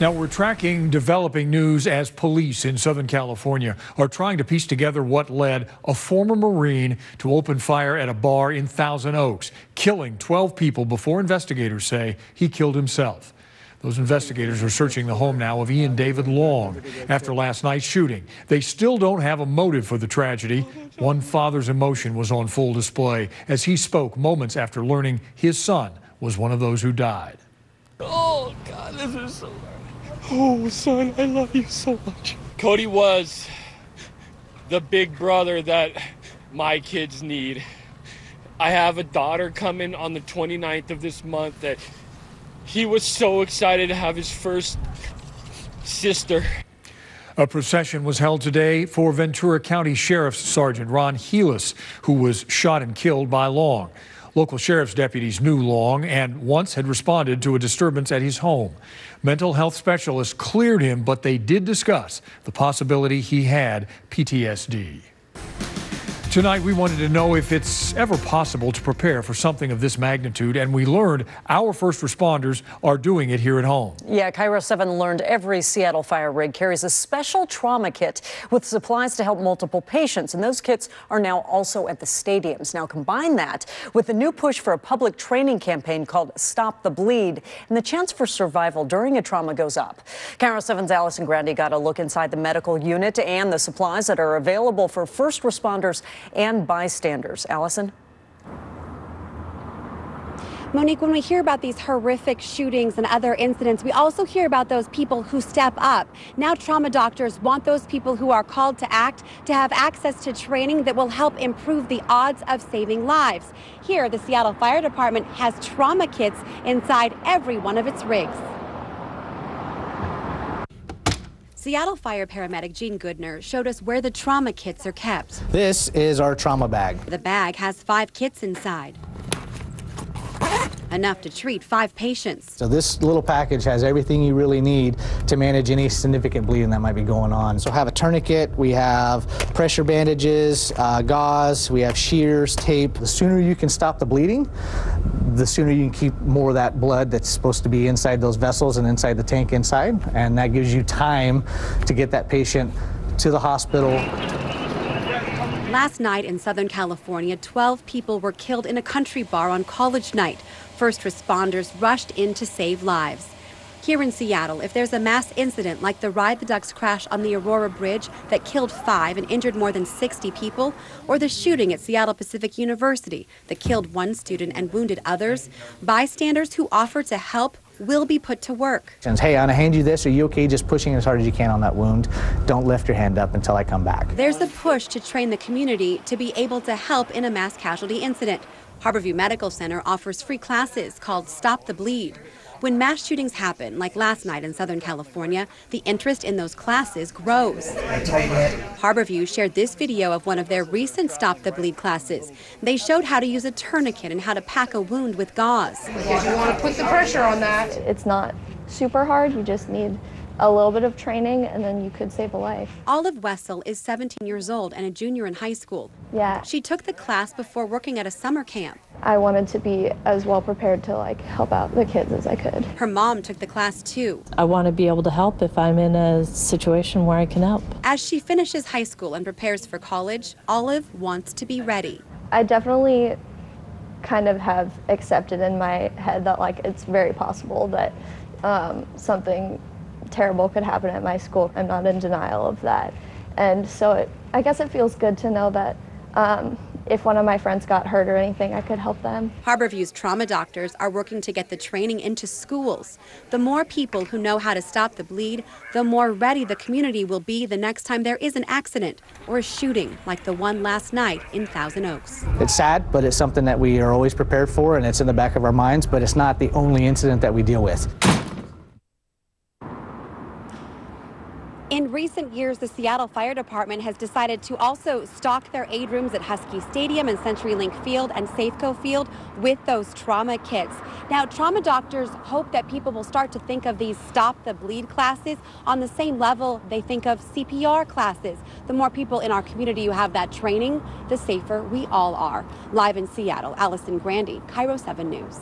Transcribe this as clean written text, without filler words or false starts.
Now, we're tracking developing news as police in Southern California are trying to piece together what led a former Marine to open fire at a bar in Thousand Oaks, killing 12 people before investigators say he killed himself. Those investigators are searching the home now of Ian David Long after last night's shooting. They still don't have a motive for the tragedy. One father's emotion was on full display as he spoke moments after learning his son was one of those who died. Oh, God, this is so hard. Oh, son, I love you so much. Cody was the big brother that my kids need. I have a daughter coming on the 29th of this month that he was so excited to have his first sister. A procession was held today for Ventura County Sheriff's Sergeant Ron Heelis, who was shot and killed by Long. Local sheriff's deputies knew Long and once had responded to a disturbance at his home. Mental health specialists cleared him, but they did discuss the possibility he had PTSD. Tonight, we wanted to know if it's ever possible to prepare for something of this magnitude, and we learned our first responders are doing it here at home. Yeah, Cairo 7 learned every Seattle fire rig carries a special trauma kit with supplies to help multiple patients, and those kits are now also at the stadiums. Now, combine that with the new push for a public training campaign called Stop the Bleed, and the chance for survival during a trauma goes up. Cairo 7's Allison Grandi got a look inside the medical unit and the supplies that are available for first responders and bystanders. Allison? Monique, when we hear about these horrific shootings and other incidents, we also hear about those people who step up. Now trauma doctors want those people who are called to act to have access to training that will help improve the odds of saving lives. Here, the Seattle Fire Department has trauma kits inside every one of its rigs. Seattle Fire paramedic Gene Goodner showed us where the trauma kits are kept. This is our trauma bag. The bag has 5 kits inside, enough to treat 5 patients. So this little package has everything you really need to manage any significant bleeding that might be going on. So we have a tourniquet, we have pressure bandages, gauze, we have shears, tape. The sooner you can stop the bleeding, the sooner you can keep more of that blood that's supposed to be inside those vessels and inside the tank inside, and that gives you time to get that patient to the hospital. Last night in Southern California, 12 people were killed in a country bar on college night. First responders rushed in to save lives. Here in Seattle, if there's a mass incident like the Ride the Ducks crash on the Aurora Bridge that killed 5 and injured more than 60 people, or the shooting at Seattle Pacific University that killed 1 student and wounded others, bystanders who offer to help will be put to work. Hey, I'm gonna hand you this. Are you okay just pushing as hard as you can on that wound? Don't lift your hand up until I come back. There's a push to train the community to be able to help in a mass casualty incident. Harborview Medical Center offers free classes called Stop the Bleed. When mass shootings happen, like last night in Southern California, the interest in those classes grows. Harborview shared this video of one of their recent Stop the Bleed classes. They showed how to use a tourniquet and how to pack a wound with gauze. Because you want to put the pressure on that. It's not super hard, you just need a little bit of training and then you could save a life. Olive Wessel is 17 years old and a junior in high school. Yeah. She took the class before working at a summer camp. I wanted to be as well prepared to help out the kids as I could. Her mom took the class too. I want to be able to help if I'm in a situation where I can help. As she finishes high school and prepares for college, Olive wants to be ready. I definitely kind of have accepted in my head that it's very possible that something terrible could happen at my school. I'm not in denial of that. And so I guess it feels good to know that if one of my friends got hurt or anything, I could help them. Harborview's trauma doctors are working to get the training into schools. The more people who know how to stop the bleed, the more ready the community will be the next time there is an accident or a shooting like the one last night in Thousand Oaks. It's sad, but it's something that we are always prepared for, and it's in the back of our minds, but it's not the only incident that we deal with. In recent years, the Seattle Fire Department has decided to also stock their aid rooms at Husky Stadium and CenturyLink Field and Safeco Field with those trauma kits. Now, trauma doctors hope that people will start to think of these Stop the Bleed classes on the same level they think of CPR classes. The more people in our community who have that training, the safer we all are. Live in Seattle, Allison Grandi, Cairo 7 News.